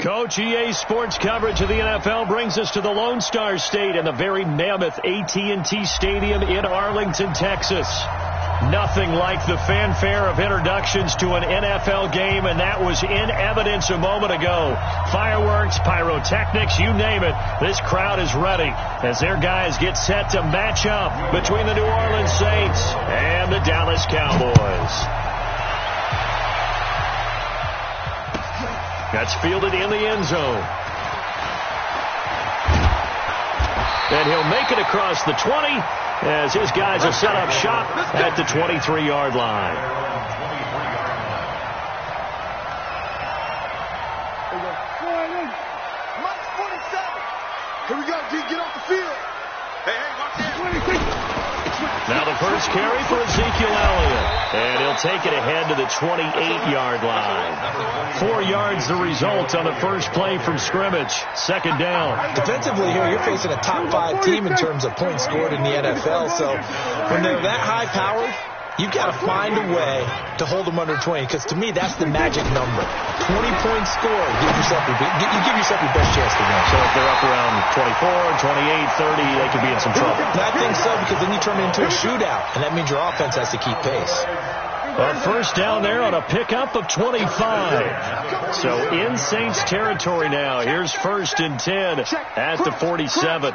Coach, EA Sports coverage of the NFL brings us to the Lone Star State and the very mammoth AT&T Stadium in Arlington, Texas. Nothing like the fanfare of introductions to an NFL game, and that was in evidence a moment ago. Fireworks, pyrotechnics, you name it. This crowd is ready as their guys get set to match up between the New Orleans Saints and the Dallas Cowboys. That's fielded in the end zone. And he'll make it across the 20 as his guys will set up shop at the 23-yard line. Here we go, D. Get off the field. Hey, watch this. Now the first carry for Ezekiel Elliott. And he'll take it ahead to the 28-yard line. 4 yards the result on the first play from scrimmage. Second down. Defensively here, you're facing a top 5 team in terms of points scored in the NFL. So when they're that high-powered, you've got to find a way to hold them under 20, because to me, that's the magic number. 20 points scored, you give yourself your best chance to win. So if they're up around 24, 28, 30, they could be in some trouble. I think so, because then you turn it into a shootout, and that means your offense has to keep pace. A first down there on a pickup of 25. So in Saints territory now. Here's 1st and 10 at the 47.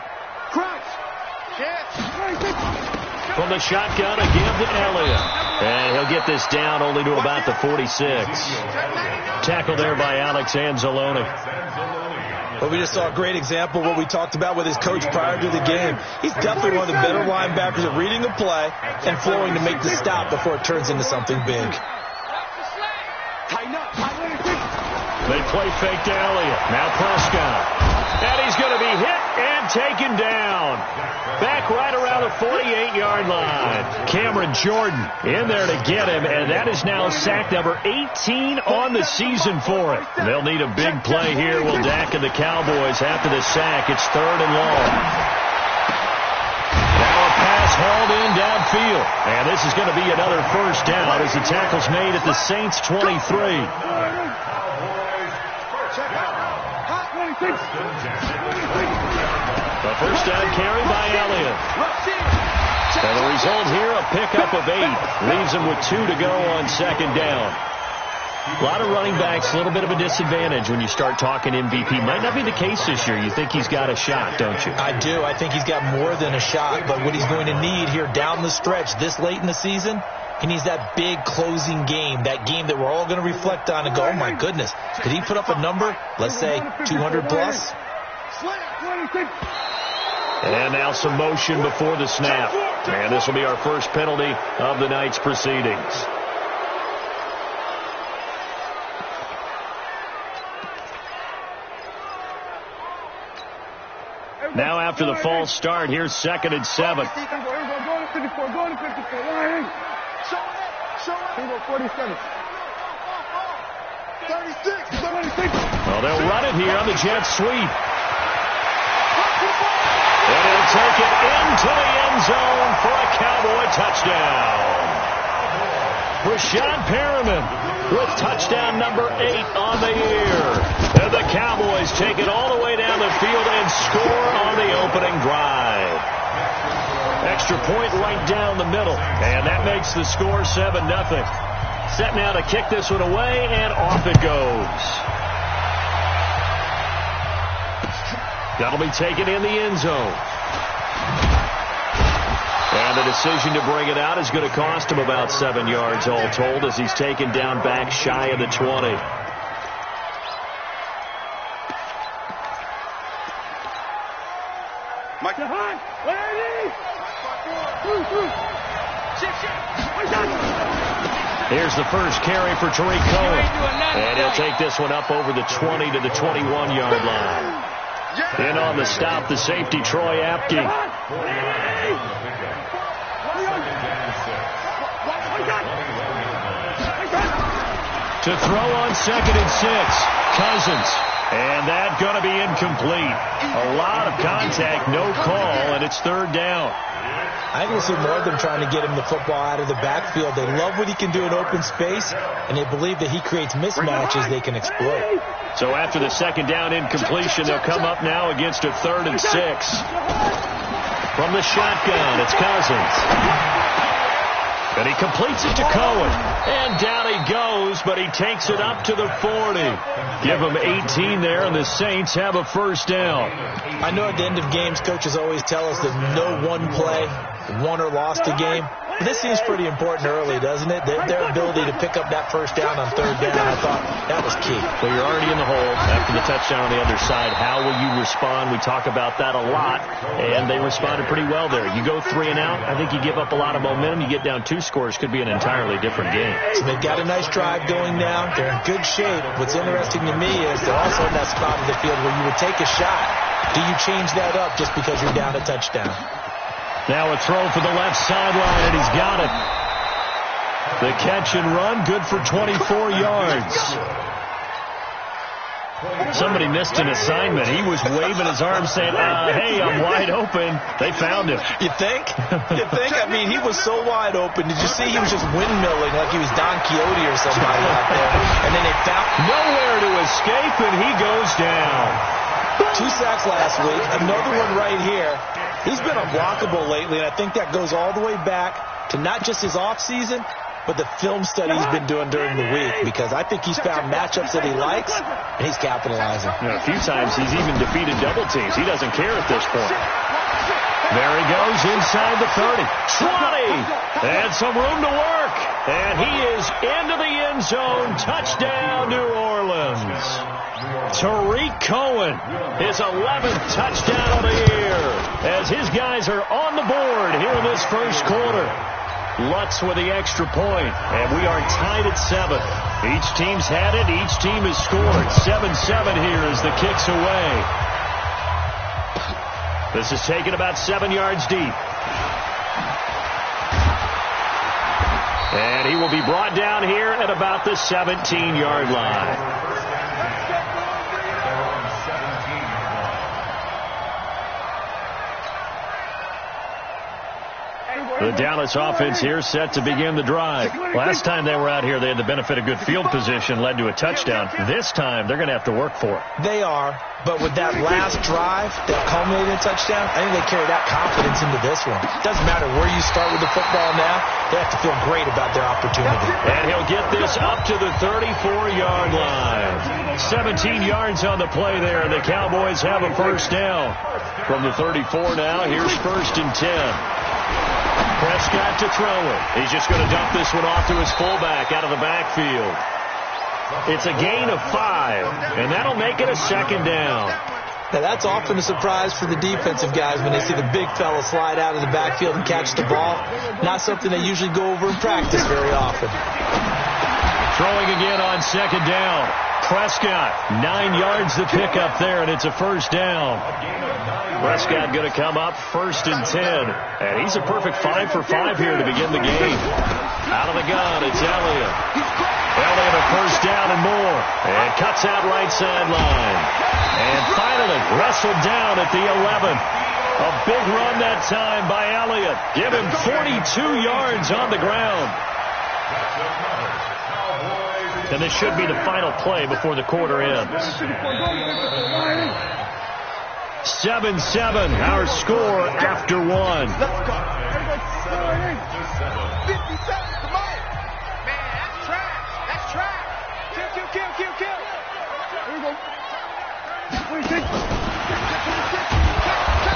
From the shotgun again to Elliott. And he'll get this down only to about the 46. Tackle there by Alex Anzalone. Well, we just saw a great example of what we talked about with his coach prior to the game. He's definitely one of the better linebackers at reading the play and flowing to make the stop before it turns into something big. They play fake to Elliott. Now Prescott. And he's going to be hit and taken down. Back right around the 48-yard line. Cameron Jordan in there to get him, and that is now sack number 18 on the season for it. They'll need a big play here. Will Dak and the Cowboys after the sack. It's 3rd and long. Now a pass hauled in downfield. And this is going to be another first down as the tackle's made at the Saints 23. The first down carry by Elliott. And the result here, a pickup of 8. Leaves him with 2 to go on second down. A lot of running backs, a little bit of a disadvantage when you start talking MVP. Might not be the case this year. You think he's got a shot, don't you? I do. I think he's got more than a shot. But what he's going to need here down the stretch this late in the season, he needs that big closing game, that game that we're all going to reflect on and go, oh, my goodness, did he put up a number, let's say 200 plus? And now some motion before the snap. And this will be our first penalty of the night's proceedings. Now after the false start, here's 2nd and 7. 36. Well, they'll run it here on the jet sweep. And he'll take it into the end zone for a Cowboy touchdown. Rashad Perriman with touchdown number 8 on the year. And the Cowboys take it all the way down the field and score on the opening drive. Extra point right down the middle. And that makes the score 7-0. Set now to kick this one away, and off it goes. That'll be taken in the end zone. And the decision to bring it out is going to cost him about 7 yards all told as he's taken down back shy of the 20. Mike. Here's the first carry for Tariq Cohen. And he'll take this one up over the 20 to the 21-yard line. In on the stop, the safety, Troy Apke. To throw on 2nd and 6. Cousins And that's going to be incomplete. A lot of contact, no call, and it's third down. I think we'll see more of them trying to get him the football out of the backfield. They love what he can do in open space, and they believe that he creates mismatches they can exploit. So after the second down incompletion, they'll come up now against a 3rd and 6. From the shotgun, it's Cousins. And he completes it to Cohen. And down he goes, but he takes it up to the 40. Give him 18 there, and the Saints have a first down. I know at the end of games, coaches always tell us that no one play won or lost a game. But this seems pretty important early, doesn't it? Their ability to pick up that first down on 3rd down, I thought that was key. So you're already in the hole after the touchdown on the other side. How will you respond? We talk about that a lot, and they responded pretty well there. You go 3 and out, I think you give up a lot of momentum. You get down 2 scores, could be an entirely different game. So they've got a nice drive going now. They're in good shape. What's interesting to me is they're also in that spot of the field where you would take a shot. Do you change that up just because you're down a touchdown? Now a throw for the left sideline, and he's got it. The catch and run, good for 24 yards. Somebody missed an assignment. He was waving his arms saying, hey, I'm wide open. They found him. You think? You think? I mean, he was so wide open. Did you see he was just windmilling like he was Don Quixote or somebody out there? And then they found nowhere to escape, and he goes down. 2 sacks last week. Another one right here. He's been unblockable lately, and I think that goes all the way back to not just his offseason, but the film study he's been doing during the week, because I think he's found matchups that he likes, and he's capitalizing. A few times he's even defeated double teams. He doesn't care at this point. There he goes inside the 30. 20! And some room to work. And he is into the end zone. Touchdown, New Orleans. Tariq Cohen, his 11th touchdown of the year, as his guys are on the board here in this first quarter. Lutz with the extra point, and we are tied at 7. Each team's had it. Each team has scored. 7-7 here as the kick's away. This is taken about 7 yards deep. And he will be brought down here at about the 17-yard line. The Dallas offense here set to begin the drive. Last time they were out here, they had the benefit of good field position, led to a touchdown. This time, they're going to have to work for it. They are, but with that last drive that culminated in a touchdown, I think they carry that confidence into this one. It doesn't matter where you start with the football now. They have to feel great about their opportunity. And he'll get this up to the 34-yard line. 17 yards on the play there, and the Cowboys have a first down. From the 34 now, here's 1st and 10. Prescott to throw it. He's just going to dump this one off to his fullback out of the backfield. It's a gain of 5, and that'll make it a 2nd down. Now, that's often a surprise for the defensive guys when they see the big fella slide out of the backfield and catch the ball. Not something they usually go over in practice very often. Throwing again on 2nd down. Prescott, 9 yards to pick up there, and it's a first down. Prescott going to come up 1st and 10. And he's a perfect 5 for 5 here to begin the game. Out of the gun, it's Elliott. Elliott a first down and more. And cuts out right sideline. And finally wrestled down at the 11. A big run that time by Elliott. Give him 42 yards on the ground. And this should be the final play before the quarter ends. 7-7, our score after 1. Let's go. 57, come on. Man, that's trash. That's trash. Kill. Here we go.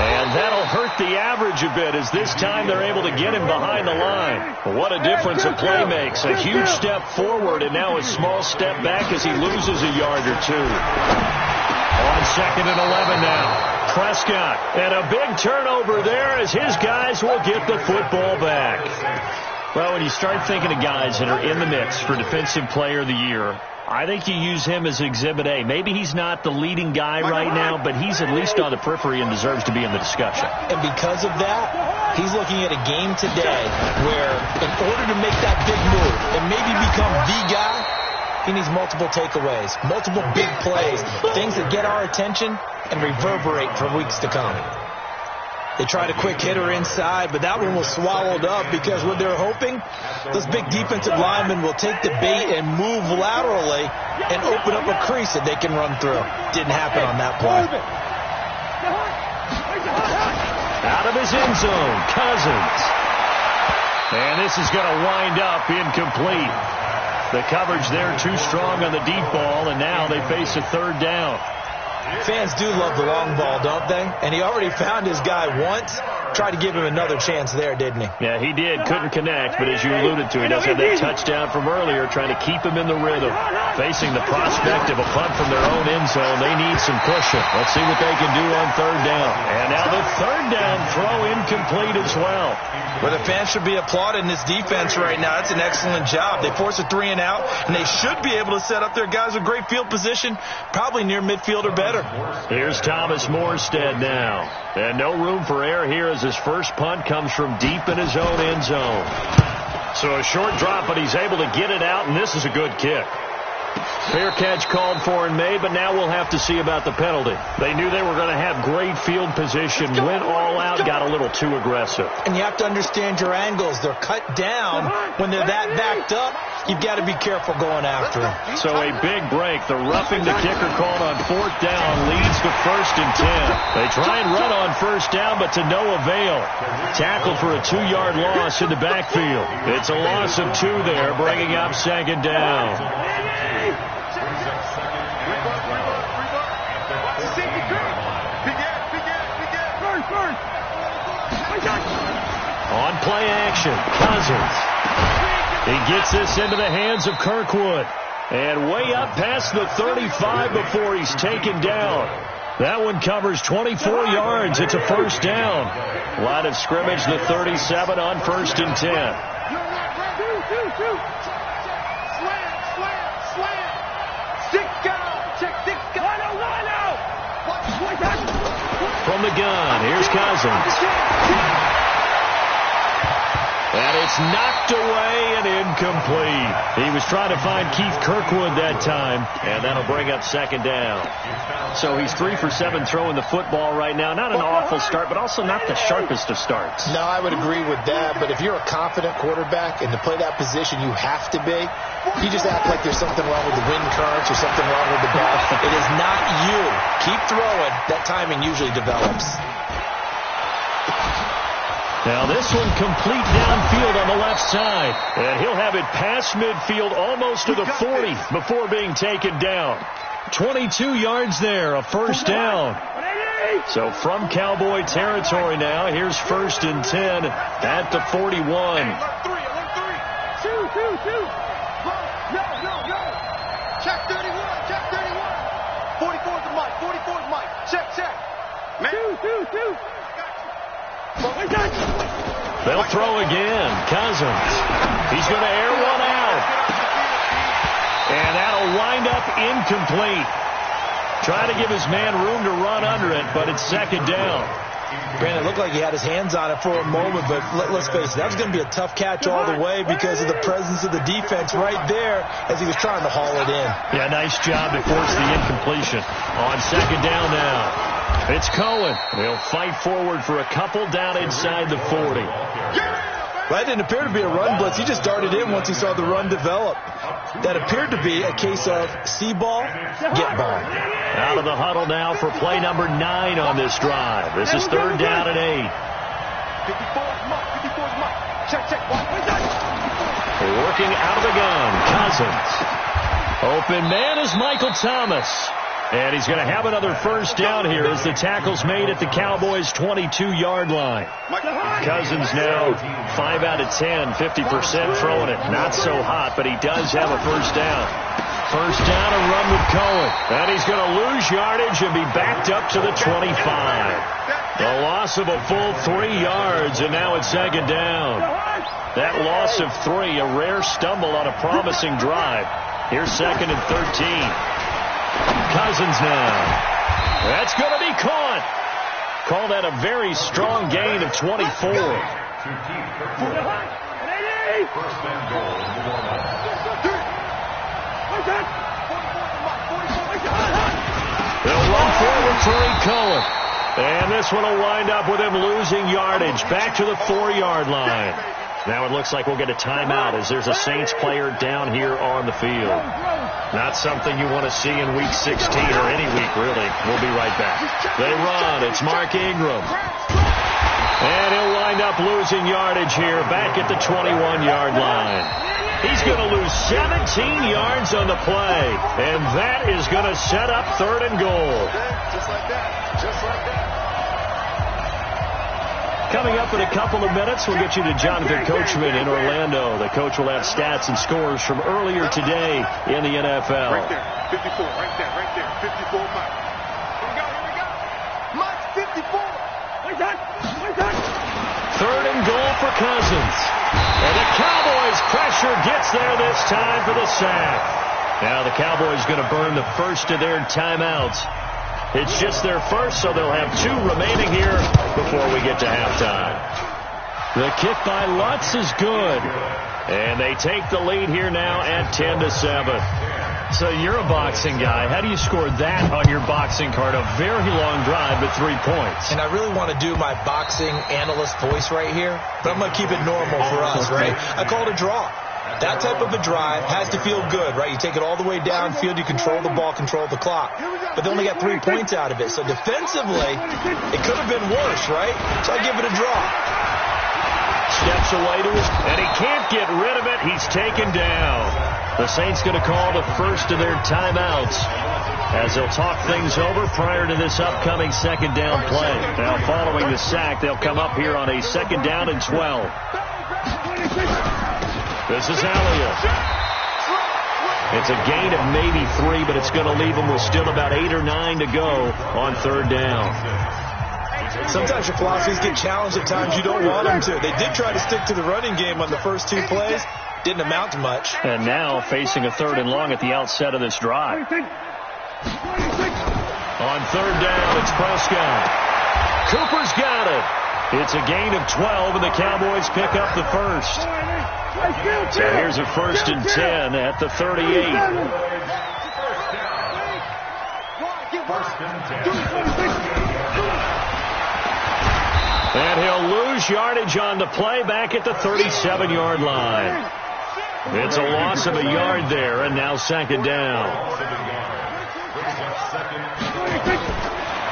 And that'll hurt the average a bit, as this time they're able to get him behind the line. But what a difference a play makes. A huge step forward and now a small step back as he loses a yard or two. On 2nd and 11 now. Prescott, and a big turnover there as his guys will get the football back. Well, when you start thinking of guys that are in the mix for Defensive Player of the Year, I think you use him as Exhibit A. Maybe he's not the leading guy right now, but he's at least on the periphery and deserves to be in the discussion. And because of that, he's looking at a game today where in order to make that big move and maybe become the guy, He needs multiple takeaways, multiple big plays, things that get our attention and reverberate for weeks to come. They tried a quick hitter inside, but that one was swallowed up because what they're hoping, those big defensive linemen will take the bait and move laterally and open up a crease that they can run through. Didn't happen on that play. Out of his end zone, Cousins. And this is going to wind up incomplete. The coverage there too strong on the deep ball, and now they face a third down. Fans do love the long ball, don't they? And he already found his guy once. Tried to give him another chance there, didn't he? Yeah, he did. Couldn't connect, but as you alluded to, he does have that touchdown from earlier, trying to keep him in the rhythm. Facing the prospect of a punt from their own end zone, they need some pushing. Let's see what they can do on third down. And now the third down throw incomplete as well. Well, the fans should be applauding this defense right now. That's an excellent job. They force a 3 and out, and they should be able to set up their guys with great field position, probably near midfield or better. Here's Thomas Morstead now. And no room for error here as his first punt comes from deep in his own end zone. So a short drop, but he's able to get it out, and this is a good kick. Fair catch called for and made, but now we'll have to see about the penalty. They knew they were going to have great field position, went all out, got a little too aggressive. And you have to understand your angles. They're cut down. When they're that backed up, you've got to be careful going after them. So a big break. The roughing the kicker called on fourth down leads to 1st and 10. They try and run on first down, but to no avail. Tackle for a 2-yard loss in the backfield. It's a loss of 2 there, bringing up 2nd down. On play action, Cousins. He gets this into the hands of Kirkwood. And way up past the 35 before he's taken down. That one covers 24 yards. It's a 1st down. Line of scrimmage, the 37 on 1st and 10. From the gun, here's Cousins. And it's knocked away and incomplete. He was trying to find Keith Kirkwood that time, and that'll bring up 2nd down. So he's 3 for 7 throwing the football right now. Not an awful start, but also not the sharpest of starts. No, I would agree with that, but if you're a confident quarterback and to play that position you have to be, you just act like there's something wrong with the wind currents or something wrong with the ball. It is not you. Keep throwing. That timing usually develops. Now this one complete downfield on the left side. And he'll have it past midfield almost to the 40 before being taken down. 22 yards there, a 1st down. So from Cowboy territory now, here's 1st and 10 at the 41. Check 31, check 31. 44's the mic, 44's mic. Check. Man. Two. They'll throw again. Cousins. He's going to air one out. And that'll wind up incomplete. Trying to give his man room to run under it, but it's 2nd down. Brandon, it looked like he had his hands on it for a moment, but let's face it, that was going to be a tough catch all the way because of the presence of the defense right there as he was trying to haul it in. Yeah, nice job to force the incompletion. On 2nd down now. It's Cohen. They'll fight forward for a couple down inside the 40. That didn't appear to be a run blitz. He just darted in once he saw the run develop. That appeared to be a case of see ball, get ball. Out of the huddle now for play number 9 on this drive. This is 3rd down and 8. 54's mic. Check. Working out of the gun, Cousins. Open man is Michael Thomas. And he's going to have another 1st down here as the tackle's made at the Cowboys' 22-yard line. Cousins now 5 out of 10, 50% throwing it. Not so hot, but he does have a 1st down. 1st down and run with Cohen. And he's going to lose yardage and be backed up to the 25. The loss of a full 3 yards, and now it's 2nd down. That loss of 3, a rare stumble on a promising drive. Here's 2nd and 13. Cousins now. That's going to be caught. Call that a very strong gain of 24. They'll run forward to Cullen. And this one will wind up with him losing yardage back to the 4-yard line. Now it looks like we'll get a timeout as there's a Saints player down here on the field. Not something you want to see in Week 16 or any week, really. We'll be right back. They run. It's Mark Ingram. And he'll wind up losing yardage here back at the 21-yard line. He's going to lose 17 yards on the play. And that is going to set up 3rd and goal. Just like that. Just like that. Coming up in a couple of minutes, we'll get you to Jonathan Coachman in Orlando. The coach will have stats and scores from earlier today in the NFL. Right there. 54. Right there. Right there. 54, Mike. Here we go. Here we go. Mike's 54. Like that. Like that. 3rd and goal for Cousins. And the Cowboys' pressure gets there this time for the sack. Now the Cowboys going to burn the first of their timeouts. It's just their first, so they'll have 2 remaining here before we get to halftime. The kick by Lutz is good. And they take the lead here now at 10-7. So you're a boxing guy. How do you score that on your boxing card? A very long drive, but 3 points. And I really want to do my boxing analyst voice right here, but I'm going to keep it normal for us, right? I call it a draw. That type of a drive has to feel good, right? You take it all the way downfield, you control the ball, control the clock. But they only got 3 points out of it. So defensively, it could have been worse, right? So I give it a draw. Steps away to his, and he can't get rid of it. He's taken down. The Saints going to call the first of their timeouts as they'll talk things over prior to this upcoming 2nd down play. Now, following the sack, they'll come up here on a 2nd down and 12. This is Elliott. It's a gain of maybe 3, but it's going to leave them with still about 8 or 9 to go on 3rd down. Sometimes your philosophies get challenged at times you don't want them to. They did try to stick to the running game on the first 2 plays. Didn't amount to much. And now facing a 3rd and long at the outset of this drive. On 3rd down, it's Prescott. Cooper's got it. It's a gain of 12, and the Cowboys pick up the first. So here's a 1st and 10 at the 38. And he'll lose yardage on the play back at the 37-yard line. It's a loss of a yard there, and now 2nd down.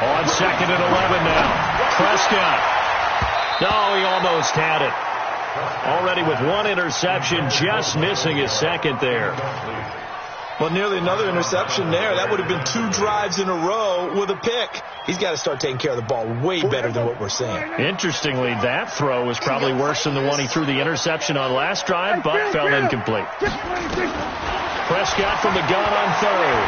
On 2nd and 11 now. Prescott. No, he almost had it. Already with 1 interception, just missing his 2nd there. Well, nearly another interception there. That would have been 2 drives in a row with a pick. He's got to start taking care of the ball way better than what we're seeing. Interestingly, that throw was probably worse than the one he threw the interception on last drive, but fell incomplete. Prescott from the gun on 3rd.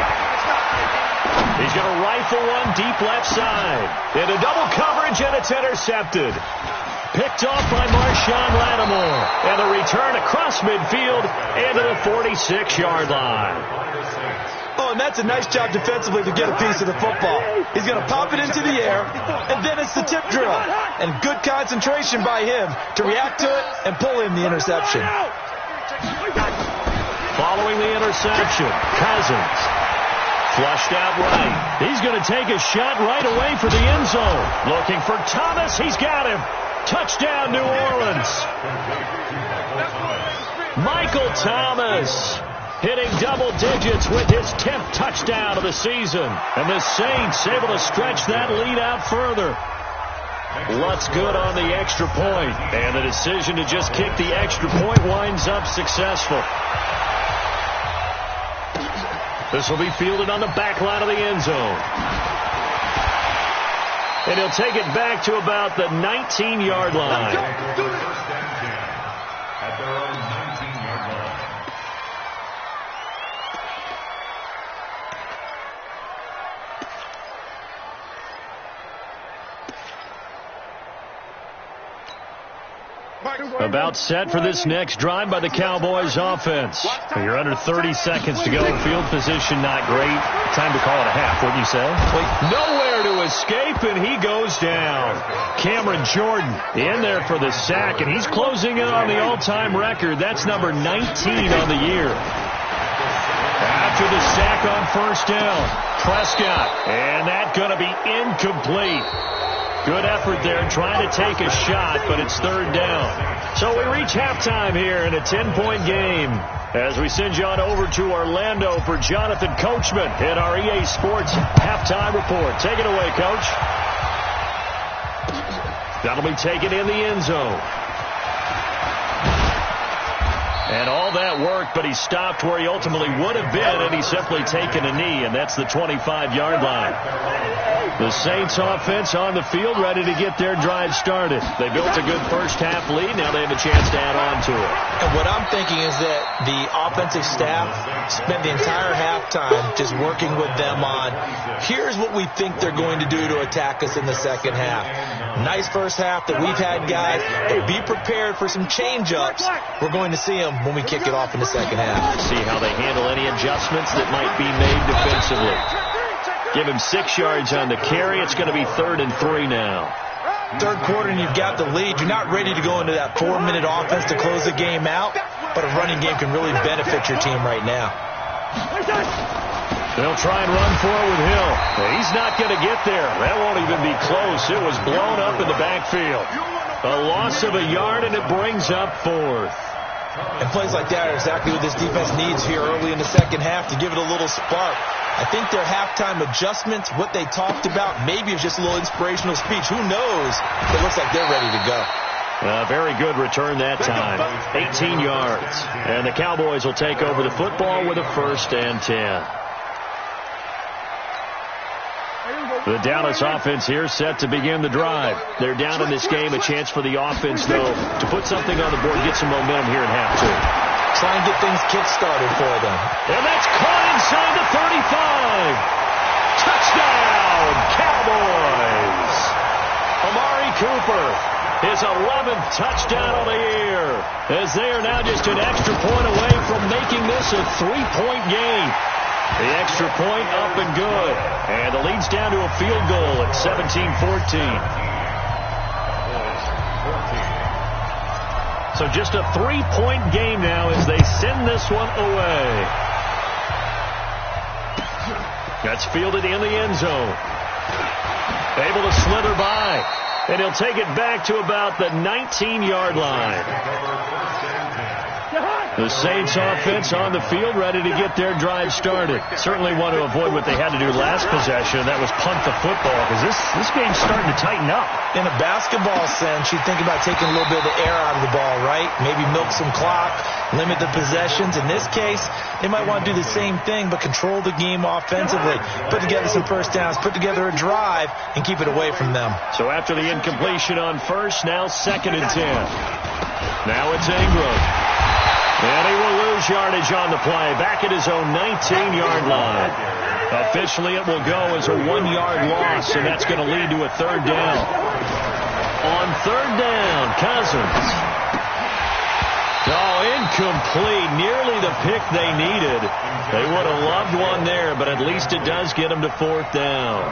He's going to rifle one deep left side. Into double coverage, and it's intercepted. Picked off by Marshawn Lattimore. And the return across midfield into the 46-yard line. Oh, and that's a nice job defensively to get a piece of the football. He's going to pop it into the air, and then it's the tip drill. And good concentration by him to react to it and pull in the interception. Following the interception, Cousins. Flushed out right. He's going to take a shot right away for the end zone. Looking for Thomas. He's got him. Touchdown, New Orleans. Michael Thomas hitting double digits with his 10th touchdown of the season. And the Saints able to stretch that lead out further. Lutz good on the extra point. And the decision to just kick the extra point winds up successful. This will be fielded on the back line of the end zone. And he'll take it back to about the 19-yard line. At their own 19-yard line. About set for this next drive by the Cowboys offense. You're under 30 seconds to go. Field position not great. Time to call it a half, wouldn't you say? Nowhere to escape, and he goes down. Cameron Jordan in there for the sack, and he's closing in on the all-time record. That's number 19 on the year. after the sack on first down. Prescott, and that's going to be incomplete. Good effort there trying to take a shot, but it's third down. So we reach halftime here in a 10-point game as we send you on over to Orlando for Jonathan Coachman in our EA Sports halftime report. Take it away, Coach. That'll be taken in the end zone. And all that work, but he stopped where he ultimately would have been, and he's simply taken a knee, and that's the 25-yard line. The Saints offense on the field, ready to get their drive started. They built a good first-half lead. Now they have a chance to add on to it. And what I'm thinking is that the offensive staff spent the entire halftime just working with them on, here's what we think they're going to do to attack us in the second half. Nice first half that we've had, guys, but be prepared for some change-ups. We're going to see them when we kick it off in the second half. See how they handle any adjustments that might be made defensively. Give him 6 yards on the carry. It's going to be 3rd and 3 now. Third quarter and you've got the lead. You're not ready to go into that 4-minute offense to close the game out, but a running game can really benefit your team right now. They'll try and run for it with Hill. He's not going to get there. That won't even be close. It was blown up in the backfield. A loss of a yard, and it brings up 4th. And plays like that are exactly what this defense needs here early in the second half to give it a little spark. I think their halftime adjustments, what they talked about, maybe it's just a little inspirational speech. Who knows? It looks like they're ready to go. Very good return that time. 18 yards. And the Cowboys will take over the football with a 1st and 10. The Dallas offense here set to begin the drive. They're down in this game. A chance for the offense, though, to put something on the board, get some momentum here in half two. Try and get things kick-started for them. And that's caught inside the 35. Touchdown, Cowboys. Amari Cooper, his 11th touchdown of the year, as they are now just an extra point away from making this a 3-point game. The extra point up and good. And the lead's down to a field goal at 17-14. So just a 3-point game now as they send this one away. That's fielded in the end zone. Able to slither by. And he'll take it back to about the 19-yard line. The Saints offense on the field, ready to get their drive started. Certainly want to avoid what they had to do last possession. That was punt the football, because this game's starting to tighten up. In a basketball sense, you think about taking a little bit of the air out of the ball, right? Maybe milk some clock, limit the possessions. In this case, they might want to do the same thing, but control the game offensively. Put together some first downs, put together a drive, and keep it away from them. So after the incompletion on first, now 2nd and 10. Now it's Ingram. And he will lose yardage on the play. Back at his own 19-yard line. Officially, it will go as a 1-yard loss, and that's going to lead to a 3rd down. On 3rd down, Cousins. Oh, incomplete. Nearly the pick they needed. They would have loved one there, but at least it does get them to 4th down.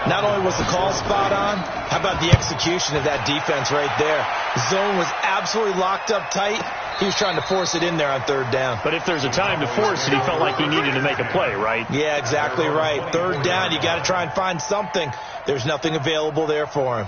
Not only was the call spot on, how about the execution of that defense right there? The zone was absolutely locked up tight. He was trying to force it in there on 3rd down. But if there's a time to force it, he felt like he needed to make a play, right? Yeah, exactly right. 3rd down, you got to try and find something. There's nothing available there for him.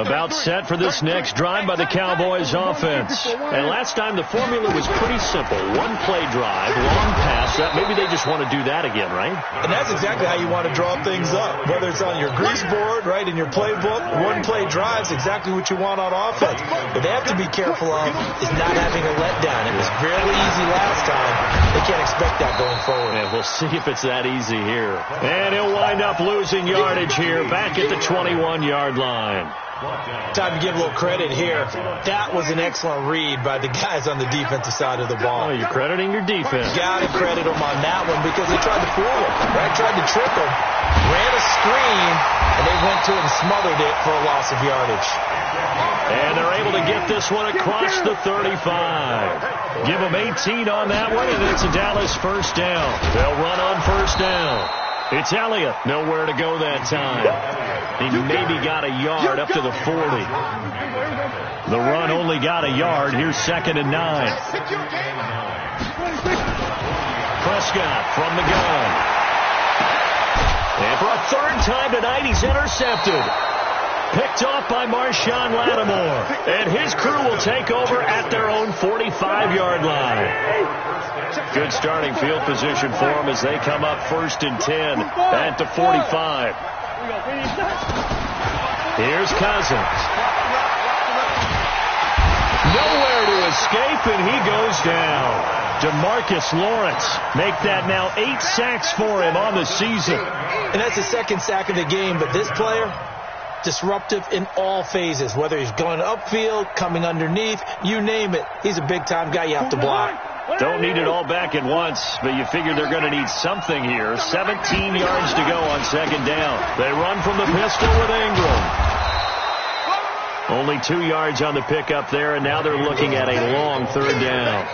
About set for this next drive by the Cowboys offense. And last time the formula was pretty simple. 1-play drive, long pass. Maybe they just want to do that again, right? And that's exactly how you want to draw things up. Whether it's on your grease board, right, in your playbook, 1-play drives, exactly what you want on offense. What they have to be careful of is not having a letdown. It was fairly easy last time. They can't expect that going forward. And we'll see if it's that easy here. And he'll wind up losing yardage here back at the 21-yard line. Time to give a little credit here. That was an excellent read by the guys on the defensive side of the ball. Oh, you're crediting your defense. Got to credit them on that one because they tried to fool him, right? Tried to trick him. Ran a screen, and they went to it and smothered it for a loss of yardage. And they're able to get this one across the 35. Give them 18 on that one, and it's a Dallas 1st down. They'll run on 1st down. It's Elliott. Nowhere to go that time. He maybe got a yard up to the 40. The run only got a yard. Here's 2nd and 9. Prescott from the gun. And for a third time tonight, he's intercepted. Picked off by Marshawn Lattimore. And his crew will take over at their own 45-yard line. Good starting field position for them as they come up 1st and 10 at the 45. Here's Cousins. Nowhere to escape, and he goes down. DeMarcus Lawrence make that now 8 sacks for him on the season. And that's the second sack of the game, but this player, disruptive in all phases, whether he's going upfield, coming underneath, you name it. He's a big-time guy you have to block. Don't need it all back at once, but you figure they're going to need something here. 17 yards to go on 2nd down. They run from the pistol with Ingram. Only 2 yards on the pickup there, and now they're looking at a long 3rd down.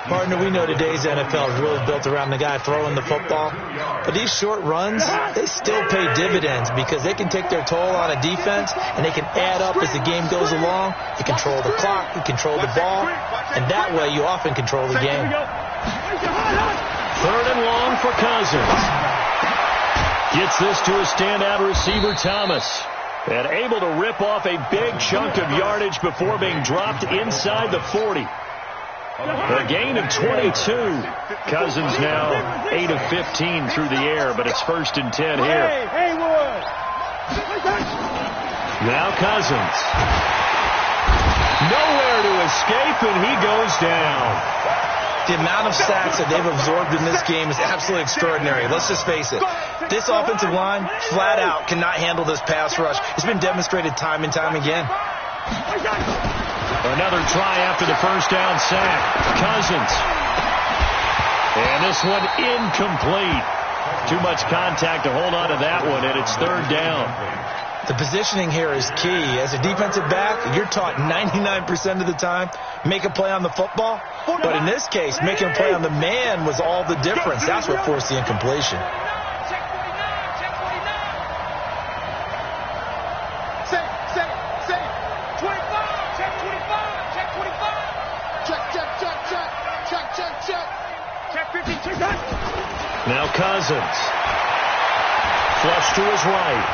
Partner, we know today's NFL is really built around the guy throwing the football. But these short runs, they still pay dividends because they can take their toll on a defense, and they can add up as the game goes along. You control the clock, you control the ball, and that way you often control the game. 3rd and long for Cousins. Gets this to a standout receiver, Thomas. And able to rip off a big chunk of yardage before being dropped inside the 40. A gain of 22. Cousins now 8 of 15 through the air, but it's 1st and 10 here. Now Cousins. Nowhere to escape, and he goes down. The amount of sacks that they've absorbed in this game is absolutely extraordinary. Let's just face it. This offensive line, flat out, cannot handle this pass rush. It's been demonstrated time and time again. Another try after the 1st down sack. Cousins. And this one incomplete. Too much contact to hold on to that one, and it's 3rd down. The positioning here is key. As a defensive back, you're taught 99% of the time, make a play on the football. But in this case, making a play on the man was all the difference. That's what forced the incompletion. Now Cousins. Flush to his right.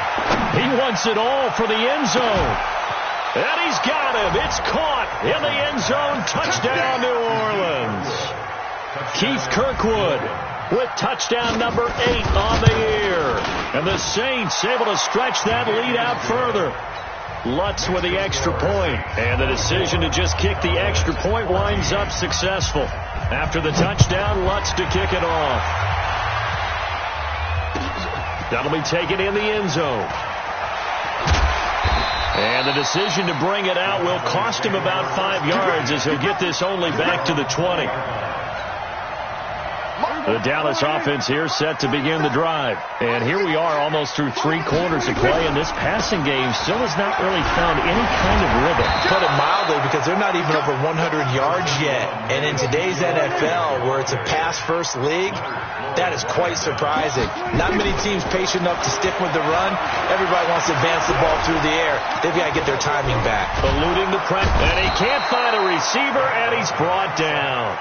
He wants it all for the end zone. And he's got him. It's caught in the end zone. Touchdown, New Orleans. Keith Kirkwood with touchdown number 8 on the year. And the Saints able to stretch that lead out further. Lutz with the extra point. And the decision to just kick the extra point winds up successful. After the touchdown, Lutz to kick it off. That'll be taken in the end zone. And the decision to bring it out will cost him about 5 yards as he'll get this only back to the 20. The Dallas offense here set to begin the drive. And here we are almost through 3 quarters of play, and this passing game still has not really found any kind of rhythm. Put it mildly, because they're not even over 100 yards yet. And in today's NFL, where it's a pass-first league, that is quite surprising. Not many teams patient enough to stick with the run. Everybody wants to advance the ball through the air. They've got to get their timing back. Eluding the press, and he can't find a receiver, and he's brought down.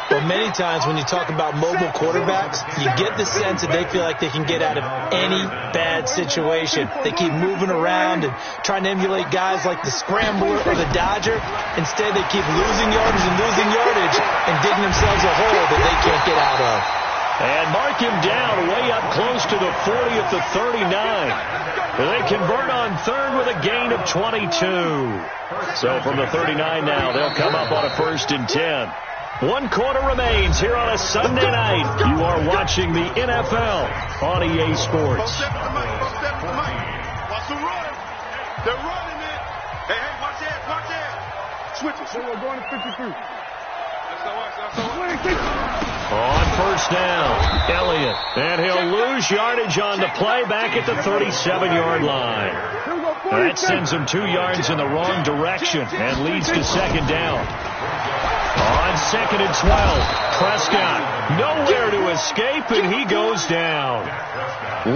Well, many times when you talk about mobile quarterbacks, you get the sense that they feel like they can get out of any bad situation. They keep moving around and trying to emulate guys like the Scrambler or the Dodger. Instead, they keep losing yardage and digging themselves a hole that they can't get out of. And mark him down way up close to the 40 at the 39. They convert on 3rd with a gain of 22. So from the 39 now, they'll come up on a 1st and 10. 1 quarter remains here on a Sunday night. You are watching the NFL on EA Sports. Watch the run. They're running it. Hey, watch that. Switch it. We're going to 53. On 1st down, Elliott. And he'll lose yardage on the play back at the 37-yard line. That sends him 2 yards in the wrong direction and leads to 2nd down. On 2nd and 12, Prescott nowhere to escape, and he goes down.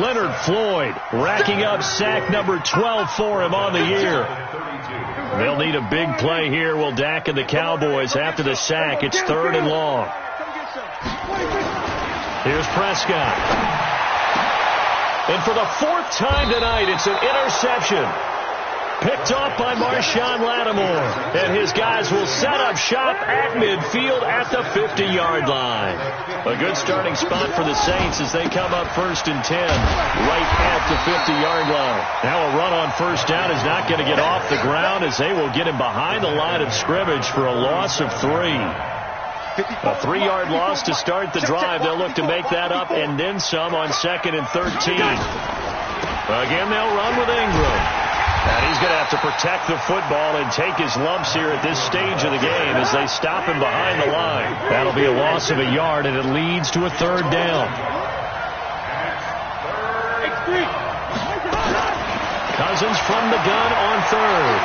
Leonard Floyd racking up sack number 12 for him on the year. They'll need a big play here, will Dak and the Cowboys after the sack. It's 3rd and long. Here's Prescott. And for the fourth time tonight, it's an interception. Picked off by Marshawn Lattimore. And his guys will set up shop at midfield at the 50-yard line. A good starting spot for the Saints as they come up 1st and 10 right at the 50-yard line. Now a run on first down is not going to get off the ground as they will get him behind the line of scrimmage for a loss of 3. A 3-yard loss to start the drive. They'll look to make that up and then some on 2nd and 13. Again, they'll run with Ingram. And he's going to have to protect the football and take his lumps here at this stage of the game as they stop him behind the line. That'll be a loss of a yard, and it leads to a 3rd down. Cousins from the gun on 3rd.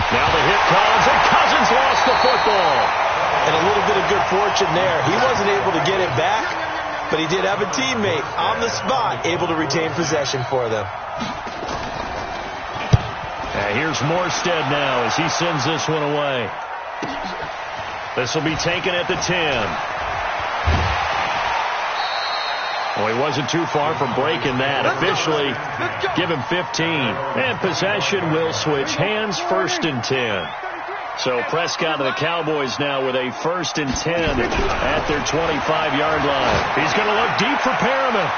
Now the hit comes, and Cousins lost the football. And a little bit of good fortune there. He wasn't able to get it back, but he did have a teammate on the spot able to retain possession for them. Here's Morstead now as he sends this one away. This will be taken at the 10. Well, he wasn't too far from breaking that. Officially, give him 15. And possession will switch hands, 1st and 10. So Prescott of the Cowboys now with a 1st and 10 at their 25-yard line. He's going to look deep for Perriman.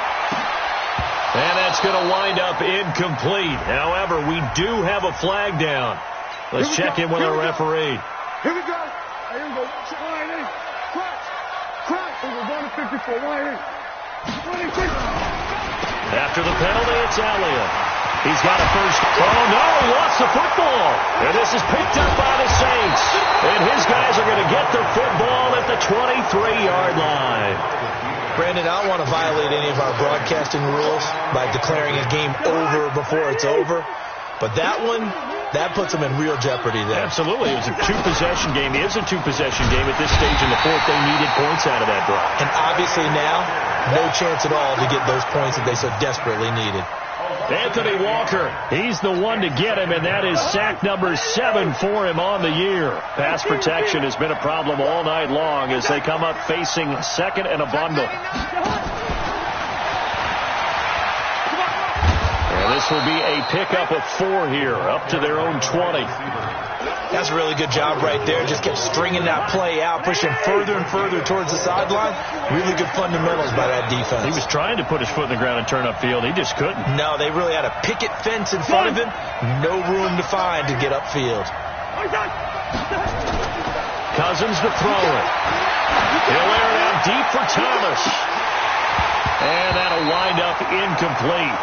And that's going to wind up incomplete. However, we do have a flag down. Let's check in with our referee. Here we go. Here we go. Line in. Cross. We're going to 54. Line in. After the penalty, it's Elliott. He's got a first. Oh, no, he lost the football. And this is picked up by the Saints. And his guys are going to get the football at the 23-yard line. Brandon, I don't want to violate any of our broadcasting rules by declaring a game over before it's over. But that one, that puts them in real jeopardy there. Absolutely. It was a 2-possession game. It is a 2-possession game at this stage in the 4th. They needed points out of that drive. And obviously now, no chance at all to get those points that they so desperately needed. Anthony Walker, he's the one to get him, and that is sack number 7 for him on the year. Pass protection has been a problem all night long as they come up facing 2nd and a bundle. And this will be a pickup of 4 here, up to their own 20. That's a really good job right there. Just kept stringing that play out, pushing further and further towards the sideline. Really good fundamentals by that defense. He was trying to put his foot in the ground and turn upfield. He just couldn't. No, they really had a picket fence in front of him. No room to find to get upfield. Cousins to throw it. He'll air it out deep for Thomas. And that'll wind up incomplete.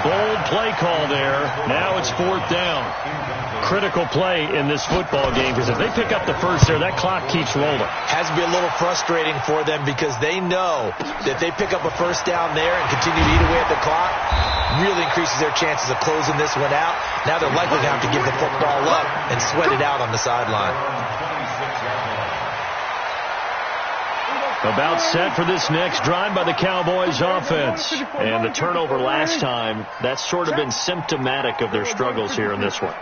Bold play call there. Now it's 4th down. Critical play in this football game because if they pick up the first there, that clock keeps rolling. Has to be a little frustrating for them because they know that they pick up a first down there and continue to eat away at the clock, really increases their chances of closing this one out. Now they're likely to have to give the football up and sweat it out on the sideline. About set for this next drive by the Cowboys offense. And the turnover last time, that's sort of been symptomatic of their struggles here in this one.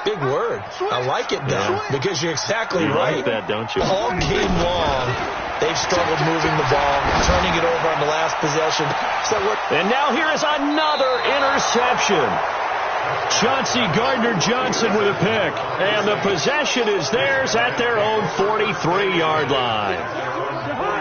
Big word. I like it, though, because you're exactly right. You like that, don't you? All game long, they've struggled moving the ball, turning it over on the last possession. And now here is another interception. Chauncey Gardner-Johnson with a pick. And the possession is theirs at their own 43-yard line.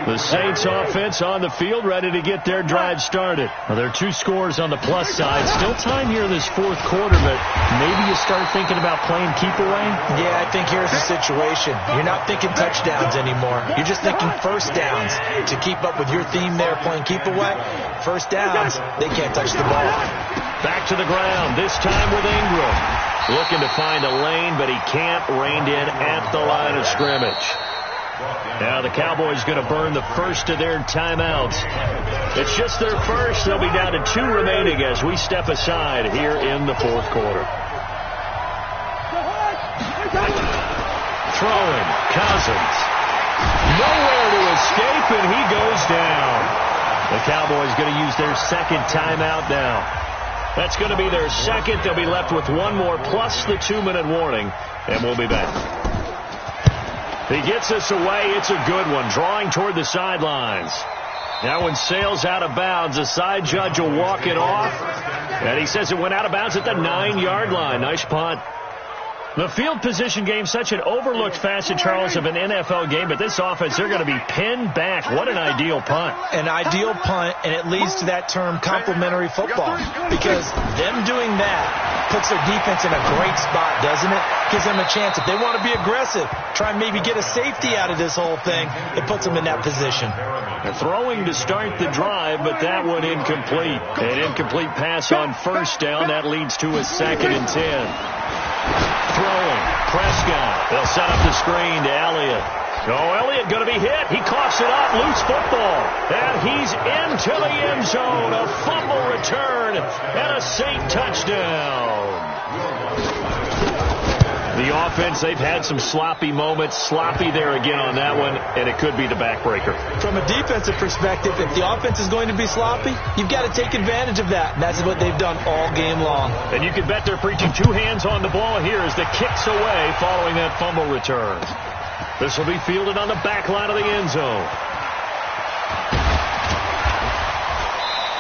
The Saints offense on the field, ready to get their drive started. Well, there are 2 scores on the plus side. Still time here in this 4th quarter, but maybe you start thinking about playing keep away? Yeah, I think here's the situation. You're not thinking touchdowns anymore. You're just thinking first downs. To keep up with your theme there, playing keep away, first downs, they can't touch the ball. Back to the ground, this time with Ingram. Looking to find a lane, but he can't. Reined in at the line of scrimmage. Now the Cowboys going to burn the first of their timeouts. It's just their first. They'll be down to 2 remaining as we step aside here in the 4th quarter. Throwing, Cousins. Nowhere to escape, and he goes down. The Cowboys going to use their 2nd timeout now. That's going to be their 2nd. They'll be left with 1 more plus the 2-minute warning, and we'll be back. He gets us away. It's a good one. Drawing toward the sidelines. That one sails out of bounds. The side judge will walk it off. And he says it went out of bounds at the 9-yard line. Nice punt. The field position game, such an overlooked facet, Charles, of an NFL game, but this offense, they're going to be pinned back. What an ideal punt. An ideal punt, and it leads to that term complementary football, because them doing that puts their defense in a great spot, doesn't it? Gives them a chance. If they want to be aggressive, try and maybe get a safety out of this whole thing, it puts them in that position. They're throwing to start the drive, but that one incomplete. An incomplete pass on first down. That leads to a 2nd and 10. Throwing, Prescott. They'll set up the screen to Elliott. Oh, Elliott going to be hit. He coughs it up. Loose football. And he's into the end zone. A fumble return and a Saint touchdown. The offense, they've had some sloppy moments. Sloppy there again on that one, and it could be the backbreaker. From a defensive perspective, if the offense is going to be sloppy, you've got to take advantage of that. And that's what they've done all game long. And you can bet they're preaching 2 hands on the ball here as the kick's away following that fumble return. This will be fielded on the back line of the end zone.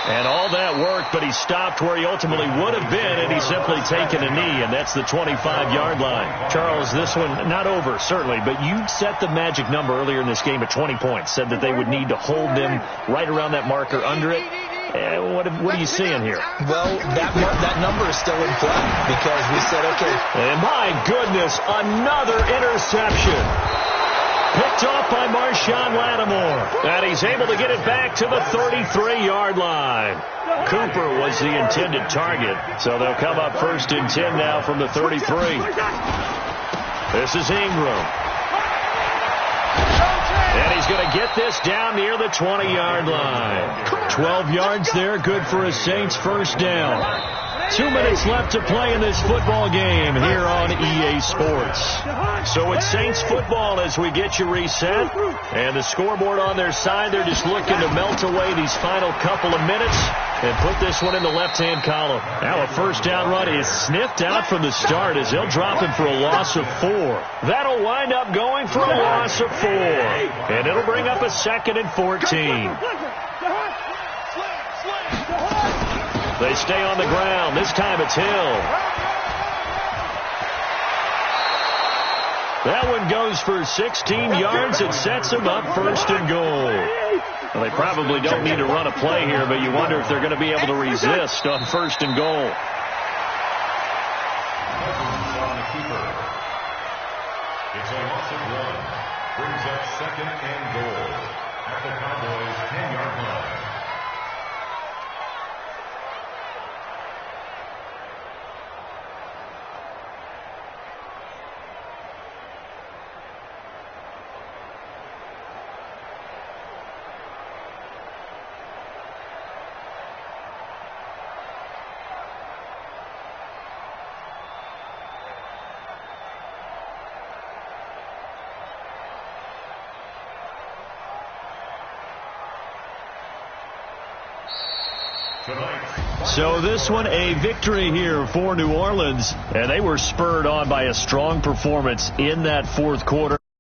And all that worked, but he stopped where he ultimately would have been, and he's simply taken a knee, and that's the 25-yard line. Charles, this one not over, certainly, but you set the magic number earlier in this game at 20 points, said that they would need to hold them right around that marker under it. What are you seeing here? Well, that number is still in play because we said, okay. And my goodness, another interception. Picked off by Marshawn Lattimore. And he's able to get it back to the 33-yard line. Cooper was the intended target. So they'll come up 1st and 10 now from the 33. This is Ingram. And he's going to get this down near the 20-yard line. 12 yards there, good for a Saints first down. 2 minutes left to play in this football game here on EA Sports. So it's Saints football as we get you reset. And the scoreboard on their side, they're just looking to melt away these final couple of minutes and put this one in the left-hand column. Now a first down run is sniffed out from the start as they'll drop him for a loss of 4. That'll wind up going for a loss of 4. And it'll bring up a 2nd and 14. They stay on the ground. This time it's Hill. That one goes for 16 yards. It sets them up 1st and goal. Well, they probably don't need to run a play here, but you wonder if they're going to be able to resist on 1st and goal. It's a loss of 1. Brings up 2nd and goal at the Cowboys' 10-yard line. So this one, a victory here for New Orleans, and they were spurred on by a strong performance in that 4th quarter.